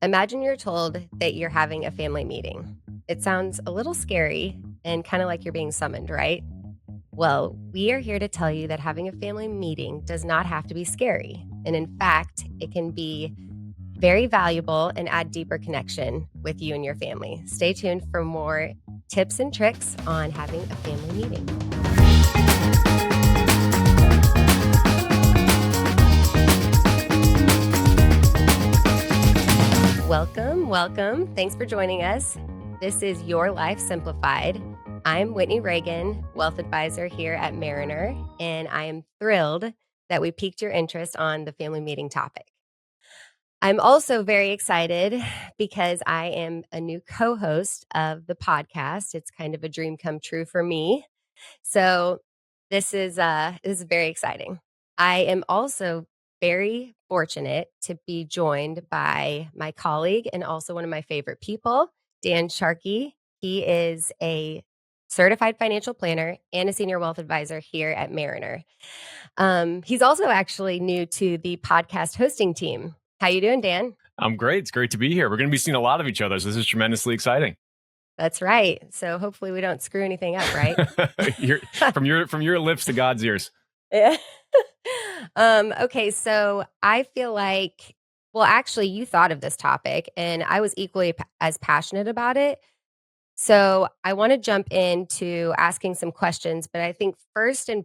Imagine you're told that you're having a family meeting. It sounds a little scary and kind of like you're being summoned, right? Well, we are here to tell you that having a family meeting does not have to be scary. And in fact, it can be very valuable and add deeper connection with you and your family. Stay tuned for more tips and tricks on having a family meeting. Welcome, welcome. Thanks for joining us. This is Your Life Simplified. I'm Whitney Reagan, Wealth Advisor here at Mariner, and I am thrilled that we piqued your interest on the family meeting topic. I'm also very excited because I am a new co-host of the podcast. It's kind of a dream come true for me. So this is very exciting. I am also very fortunate to be joined by my colleague and also one of my favorite people, Dan Sharkey. He is a certified financial planner and a senior wealth advisor here at Mariner. He's also actually new to the podcast hosting team. How you doing, Dan? I'm great. It's great to be here. We're going to be seeing a lot of each other, so this is tremendously exciting. That's right. So hopefully we don't screw anything up, right? From your lips to God's ears. Yeah. Okay, so I feel like, well, actually, you thought of this topic, and I was equally as passionate about it. So I want to jump into asking some questions, but I think first and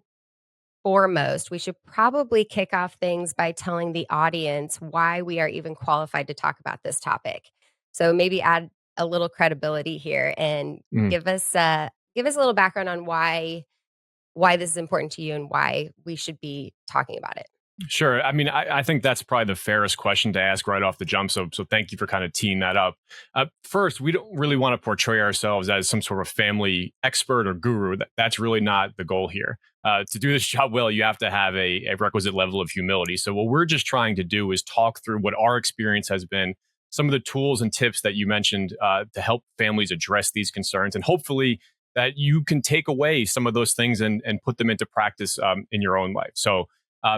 foremost, we should probably kick off things by telling the audience why we are even qualified to talk about this topic. So maybe add a little credibility here and Mhm. give us a little background on why this is important to you and why we should be talking about it. Sure. I mean, I think that's probably the fairest question to ask right off the jump. So thank you for kind of teeing that up. First, we don't really want to portray ourselves as some sort of family expert or guru. That's really not the goal here. To do this job well, you have to have a requisite level of humility. So what we're just trying to do is talk through what our experience has been, some of the tools and tips that you mentioned to help families address these concerns, and hopefully that you can take away some of those things and put them into practice in your own life. So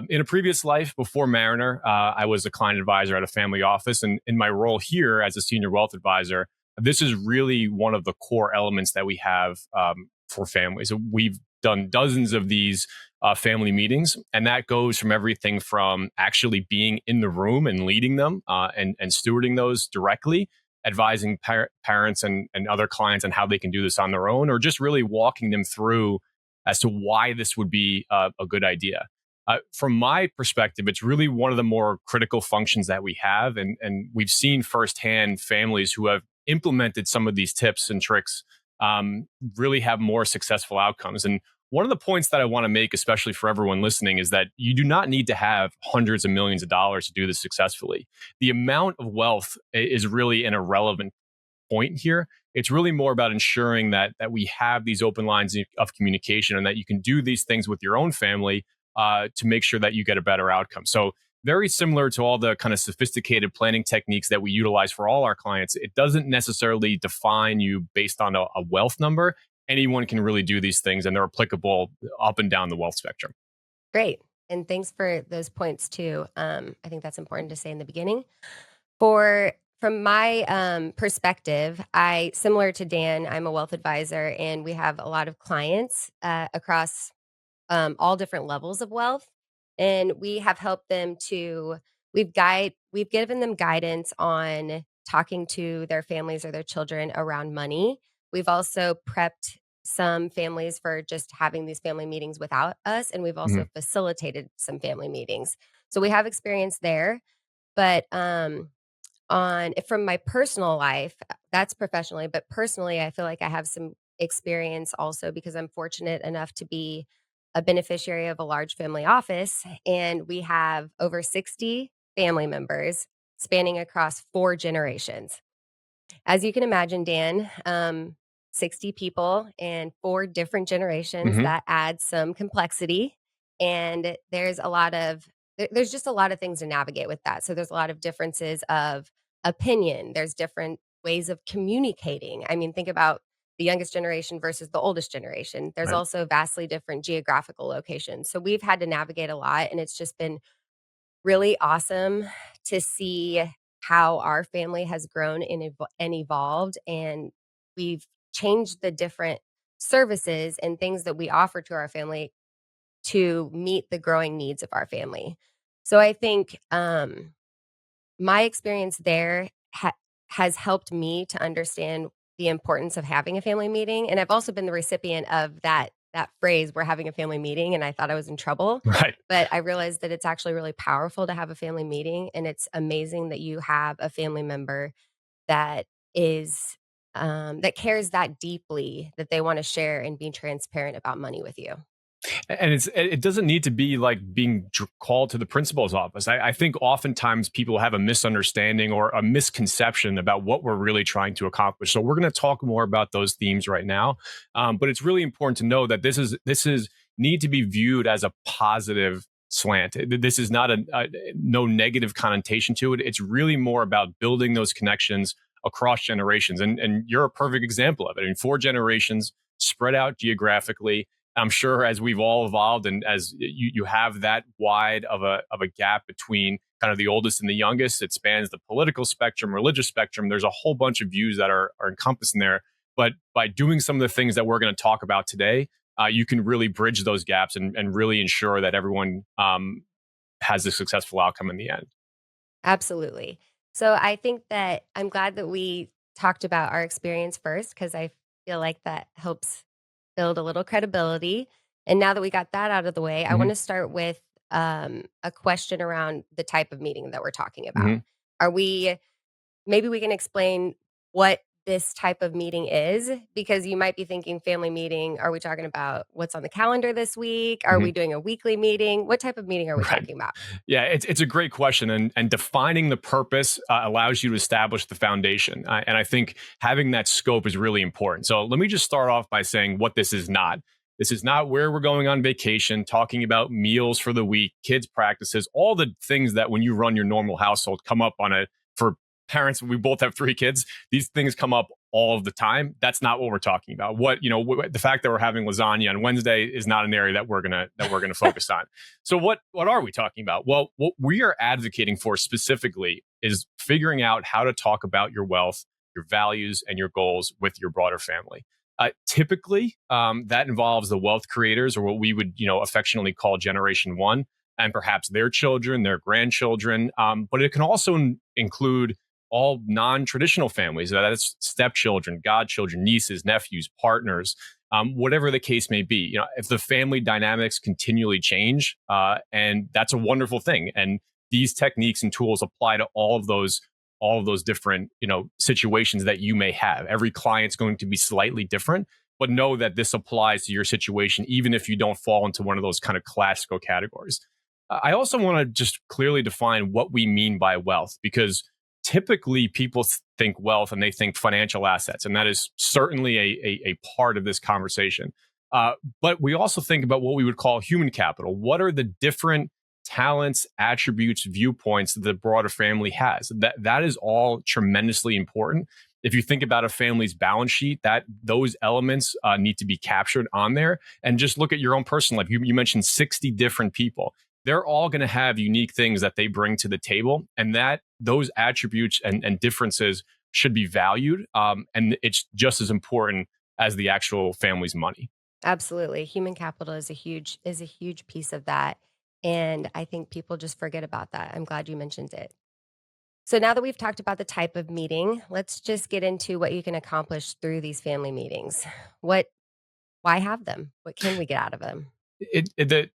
in a previous life before Mariner, I was a client advisor at a family office. And in my role here as a senior wealth advisor, this is really one of the core elements that we have for families. We've done dozens of these family meetings, and that goes from everything from actually being in the room and leading them and stewarding those directly, advising parents and other clients on how they can do this on their own, or just really walking them through as to why this would be a good idea. From my perspective, it's really one of the more critical functions that we have. And we've seen firsthand families who have implemented some of these tips and tricks really have more successful outcomes. And one of the points that I want to make, especially for everyone listening, is that you do not need to have hundreds of millions of dollars to do this successfully. The amount of wealth is really an irrelevant point here. It's really more about ensuring that we have these open lines of communication and that you can do these things with your own family to make sure that you get a better outcome. So very similar to all the kind of sophisticated planning techniques that we utilize for all our clients, it doesn't necessarily define you based on a wealth number. Anyone can really do these things, and they're applicable up and down the wealth spectrum. Great. And thanks for those points too. I think that's important to say in the beginning. From my perspective, similar to Dan, I'm a wealth advisor, and we have a lot of clients across all different levels of wealth, and we have helped them to we've given them guidance on talking to their families or their children around money. We've also prepped some families for just having these family meetings without us, and we've also Mhm. facilitated some family meetings. So we have experience there, but on from my personal life, that's professionally, but personally, I feel like I have some experience also because I'm fortunate enough to be a beneficiary of a large family office, and we have over 60 family members spanning across 4 generations. As you can imagine, Dan, 60 people and 4 different generations, Mhm. that adds some complexity, and there's just a lot of things to navigate with that. So there's a lot of differences of opinion. There's different ways of communicating. I mean, think about the youngest generation versus the oldest generation. There's Right. also vastly different geographical locations. So we've had to navigate a lot, and it's just been really awesome to see. how our family has grown and evolved, and we've changed the different services and things that we offer to our family to meet the growing needs of our family. So I think my experience there has helped me to understand the importance of having a family meeting, and I've also been the recipient of that phrase, "We're having a family meeting," and I thought I was in trouble, Right. but I realized that it's actually really powerful to have a family meeting, and it's amazing that you have a family member that is, that cares that deeply that they wanna share and be transparent about money with you. And it doesn't need to be like being called to the principal's office. I think oftentimes people have a misunderstanding or a misconception about what we're really trying to accomplish. So we're going to talk more about those themes right now, but it's really important to know that this is need to be viewed as a positive slant. This is not a no negative connotation to it. It's really more about building those connections across generations, and you're a perfect example of it. In 4 generations spread out geographically, I'm sure as we've all evolved and as you have that wide of a gap between kind of the oldest and the youngest, it spans the political spectrum, religious spectrum. There's a whole bunch of views that are encompassed in there. But by doing some of the things that we're going to talk about today, you can really bridge those gaps and really ensure that everyone has a successful outcome in the end. Absolutely. So I think that I'm glad that we talked about our experience first because I feel like that helps build a little credibility. And now that we got that out of the way, I want Hmm. to start with a question around the type of meeting that we're talking about. Hmm. Are we Maybe we can explain what this type of meeting is because you might be thinking family meeting. Are we talking about what's on the calendar this week? Are Hmm. we doing a weekly meeting? What type of meeting are we Right. talking about? Yeah, it's a great question, and defining the purpose allows you to establish the foundation. And I think having that scope is really important. So let me just start off by saying what this is not. This is not where we're going on vacation, talking about meals for the week, kids' practices, all the things that when you run your normal household come up on a for parents. We both have 3 kids. These things come up all of the time. That's not what we're talking about. The fact that we're having lasagna on Wednesday is not an area that we're gonna focus on. So what are we talking about? Well, what we are advocating for specifically is figuring out how to talk about your wealth, your values, and your goals with your broader family. Typically, that involves the wealth creators, or what we would affectionately call Generation One, and perhaps their children, their grandchildren. But it can also include all non-traditional families. That's stepchildren, godchildren, nieces, nephews, partners, whatever the case may be. If the family dynamics continually change, and that's a wonderful thing. And these techniques and tools apply to all of those different situations that you may have. Every client's going to be slightly different, but know that this applies to your situation, even if you don't fall into one of those kind of classical categories. I also want to just clearly define what we mean by wealth, because typically people think wealth and they think financial assets, and that is certainly a part of this conversation. But we also think about what we would call human capital. What are the different talents, attributes, viewpoints that the broader family has? That is all tremendously important. If you think about a family's balance sheet, that those elements need to be captured on there. And just look at your own personal life. You mentioned 60 different people. They're all going to have unique things that they bring to the table, and that those attributes and differences should be valued. And it's just as important as the actual family's money. Absolutely. Human capital is a huge piece of that, and I think people just forget about that. I'm glad you mentioned it. So now that we've talked about the type of meeting, let's just get into what you can accomplish through these family meetings. What Why have them? What can we get out of them?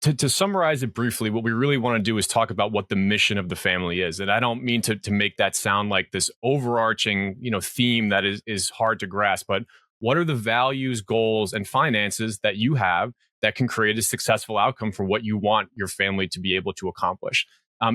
To summarize it briefly, what we really want to do is talk about what the mission of the family is. And I don't mean to make that sound like this overarching theme that is hard to grasp, but what are the values, goals, and finances that you have that can create a successful outcome for what you want your family to be able to accomplish?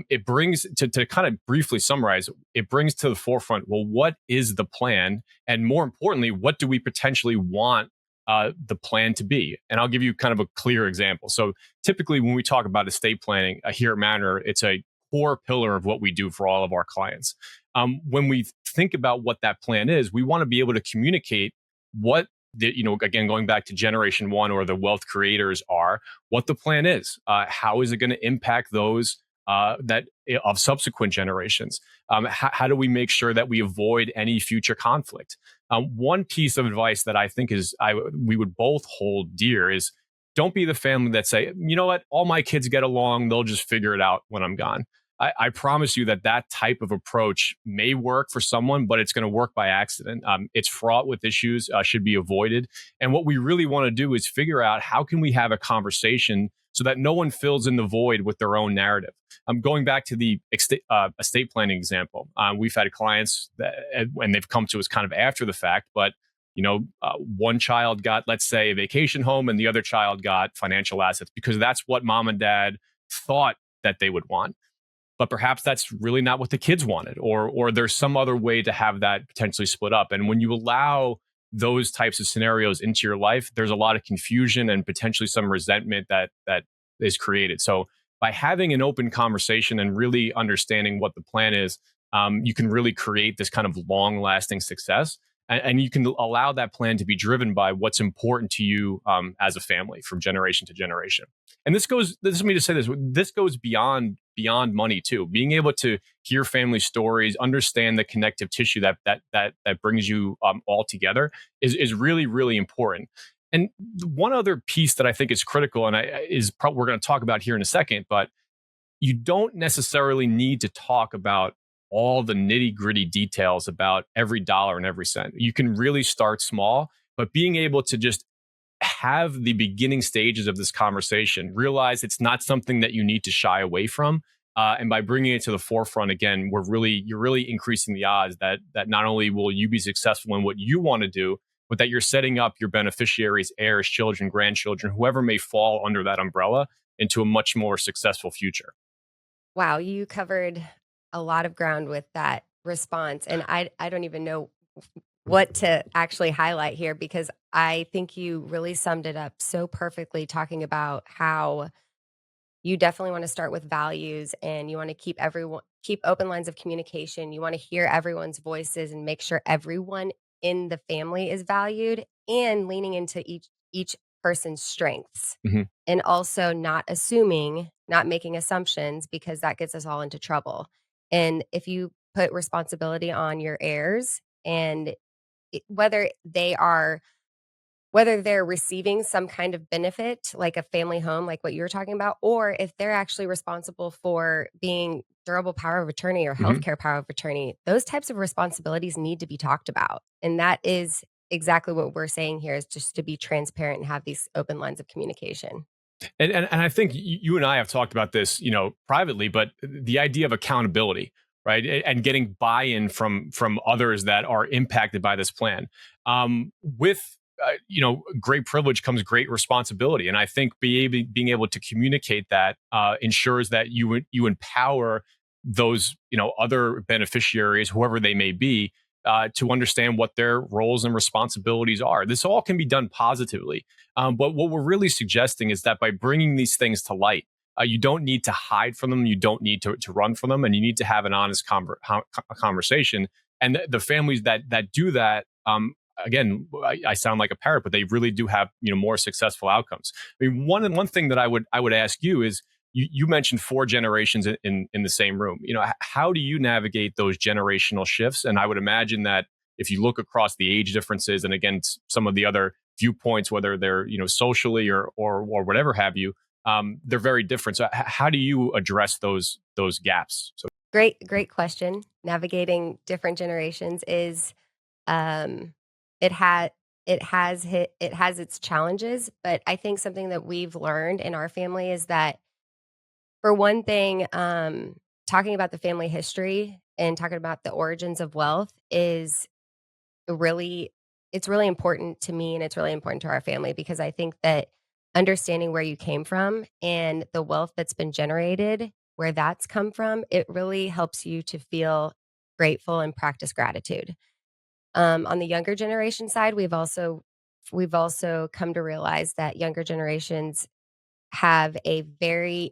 It brings to kind of briefly summarize, it brings to the forefront, well, what is the plan? And more importantly, what do we potentially want the plan to be? And I'll give you kind of a clear example. So typically when we talk about estate planning here at Manor, it's a core pillar of what we do for all of our clients. When we think about what that plan is, we want to be able to communicate what again, going back to Generation One or the wealth creators, are what the plan is. How is it going to impact those that of subsequent generations? How do we make sure that we avoid any future conflict? One piece of advice that I think we would both hold dear is don't be the family that say, you know what, all my kids get along, they'll just figure it out when I'm gone. I promise you that that type of approach may work for someone, but it's going to work by accident. It's fraught with issues, should be avoided. And what we really want to do is figure out how can we have a conversation so that no one fills in the void with their own narrative. I'm going back to the estate planning example. We've had clients and they've come to us kind of after the fact, but one child got, let's say, a vacation home and the other child got financial assets because that's what mom and dad thought that they would want, but perhaps that's really not what the kids wanted, or there's some other way to have that potentially split up. And when you allow those types of scenarios into your life, there's a lot of confusion and potentially some resentment that is created. So by having an open conversation and really understanding what the plan is, you can really create this kind of long lasting success. And you can allow that plan to be driven by what's important to you as a family from generation to generation. And this is me to say this goes beyond money too. Being able to hear family stories, understand the connective tissue that brings you all together is really, really important. And one other piece that I think is critical, and we're going to talk about here in a second, but you don't necessarily need to talk about all the nitty gritty details about every dollar and every cent. You can really start small, but being able to just have the beginning stages of this conversation, realize it's not something that you need to shy away from. And by bringing it to the forefront, again, you're really increasing the odds that not only will you be successful in what you want to do, but that you're setting up your beneficiaries, heirs, children, grandchildren, whoever may fall under that umbrella into a much more successful future. Wow, you covered a lot of ground with that response, and I don't even know what to actually highlight here because I think you really summed it up so perfectly talking about how you definitely wanna start with values and you wanna keep open lines of communication. You wanna hear everyone's voices and make sure everyone in the family is valued and leaning into each person's strengths. Mhm. And also not making assumptions because that gets us all into trouble. And if you put responsibility on your heirs and whether they're receiving some kind of benefit, like a family home, like what you were talking about, or if they're actually responsible for being durable power of attorney or Mhm. healthcare power of attorney, those types of responsibilities need to be talked about. And that is exactly what we're saying here is just to be transparent and have these open lines of communication. And I think you and I have talked about this, privately, but the idea of accountability, right, and getting buy-in from others that are impacted by this plan, with great privilege comes great responsibility, and I think being able to communicate that ensures that you empower those other beneficiaries, whoever they may be. To understand what their roles and responsibilities are. This all can be done positively. But what we're really suggesting is that by bringing these things to light, you don't need to hide from them. You don't need to run from them, and you need to have an honest conversation. And the families that do that, I sound like a parrot, but they really do have more successful outcomes. I mean, one thing that I would ask you is. You mentioned four generations in the same room. How do you navigate those generational shifts? And I would imagine that if you look across the age differences and again some of the other viewpoints, whether they're socially or whatever have you, they're very different. So how do you address those gaps? So. Great question. Navigating different generations is um it had it has its challenges, but I think something that we've learned in our family is that for one thing, talking about the family history and talking about the origins of wealth is really it's really important to me and it's really important to our family because I think that understanding where you came from and the wealth that's been generated, where that's come from, it really helps you to feel grateful and practice gratitude. On the younger generation side, we've also come to realize that younger generations have a very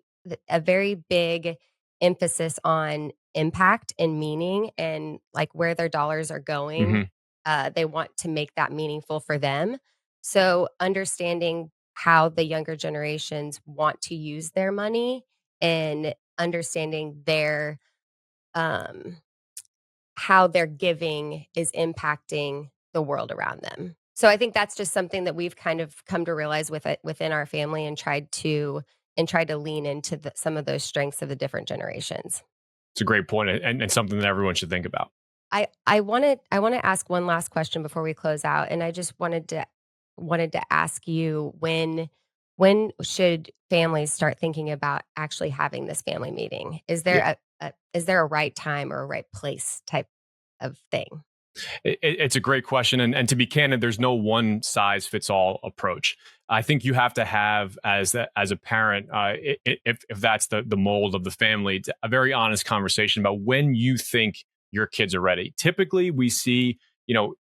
big emphasis on impact and meaning and, like, where their dollars are going. Mhm. They want to make that meaningful for them. So, understanding how the younger generations want to use their money and understanding their um, how their giving is impacting the world around them. So I think that's just something that we've kind of come to realize with it within our family and tried to lean into some of those strengths of the different generations. It's a great point and something that everyone should think about. I wanna ask one last question before we close out, and I just wanted to ask you when should families start thinking about actually having this family meeting? Is there a right time or a right place type of thing? It's a great question, and to be candid, there's no one size fits all approach. I think you have to have as a parent, if that's the mold of the family, a very honest conversation about when you think your kids are ready. Typically, we see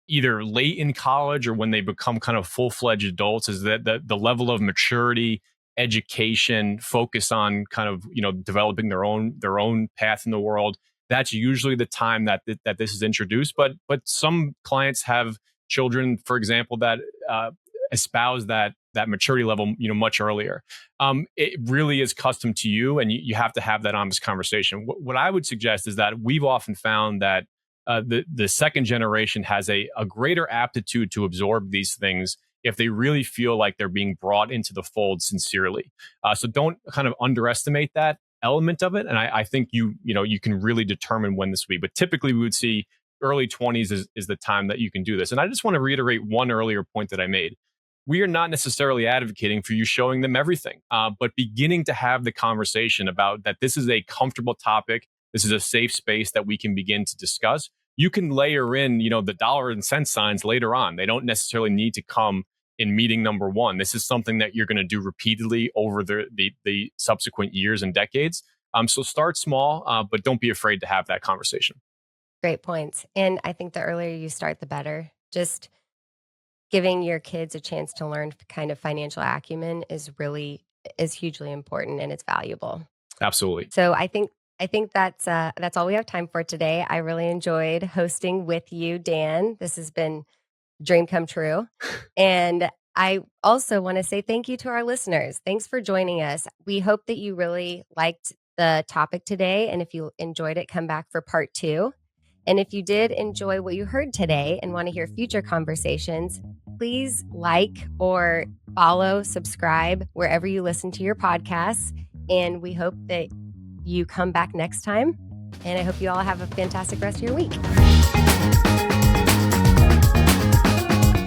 either late in college or when they become kind of full fledged adults, is that the level of maturity, education, focus on kind of developing their own path in the world. That's usually the time that this is introduced. But some clients have children, for example, that espouse that maturity level much earlier. It really is custom to you, and you have to have that honest conversation. What I would suggest is that we've often found that the second generation has a greater aptitude to absorb these things if they really feel like they're being brought into the fold sincerely. So don't kind of underestimate that element of it. And I think you can really determine when this will be. But typically we would see early 20s is the time that you can do this. And I just want to reiterate one earlier point that I made. We are not necessarily advocating for you showing them everything, but beginning to have the conversation about that this is a comfortable topic. This is a safe space that we can begin to discuss. You can layer in, the dollar and cent signs later on. They don't necessarily need to come in meeting number one. This is something that you're going to do repeatedly over the subsequent years and decades. So start small, but don't be afraid to have that conversation. Great points. And I think the earlier you start, the better. Just giving your kids a chance to learn kind of financial acumen is hugely important and it's valuable. Absolutely. So I think that's all we have time for today. I really enjoyed hosting with you, Dan. This has been a dream come true. And I also want to say thank you to our listeners. Thanks for joining us. We hope that you really liked the topic today. And if you enjoyed it, come back for part 2. And if you did enjoy what you heard today and want to hear future conversations, please like or follow, subscribe wherever you listen to your podcasts. And we hope that you come back next time. And I hope you all have a fantastic rest of your week.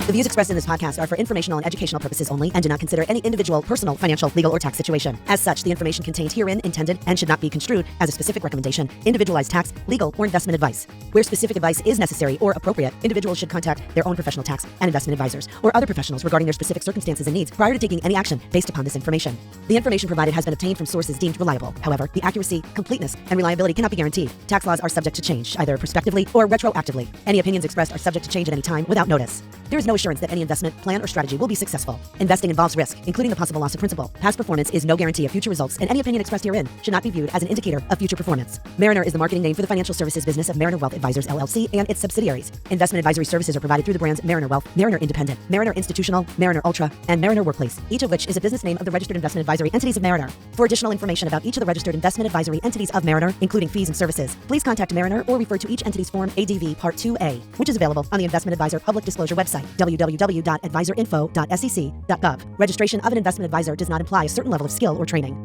The views expressed in this podcast are for informational and educational purposes only and do not consider any individual, personal, financial, legal, or tax situation. As such, the information contained herein intended and should not be construed as a specific recommendation, individualized tax, legal, or investment advice. Where specific advice is necessary or appropriate, individuals should contact their own professional tax and investment advisors or other professionals regarding their specific circumstances and needs prior to taking any action based upon this information. The information provided has been obtained from sources deemed reliable. However, the accuracy, completeness, and reliability cannot be guaranteed. Tax laws are subject to change, either prospectively or retroactively. Any opinions expressed are subject to change at any time without notice. There is no assurance that any investment, plan, or strategy will be successful. Investing involves risk, including the possible loss of principal. Past performance is no guarantee of future results, and any opinion expressed herein should not be viewed as an indicator of future performance. Mariner is the marketing name for the financial services business of Mariner Wealth Advisors, LLC, and its subsidiaries. Investment advisory services are provided through the brands Mariner Wealth, Mariner Independent, Mariner Institutional, Mariner Ultra, and Mariner Workplace, each of which is a business name of the registered investment advisory entities of Mariner. For additional information about each of the registered investment advisory entities of Mariner, including fees and services, please contact Mariner or refer to each entity's Form ADV Part 2A, which is available on the Investment Advisor Public Disclosure website, www.advisorinfo.sec.gov. Registration of an investment advisor does not imply a certain level of skill or training.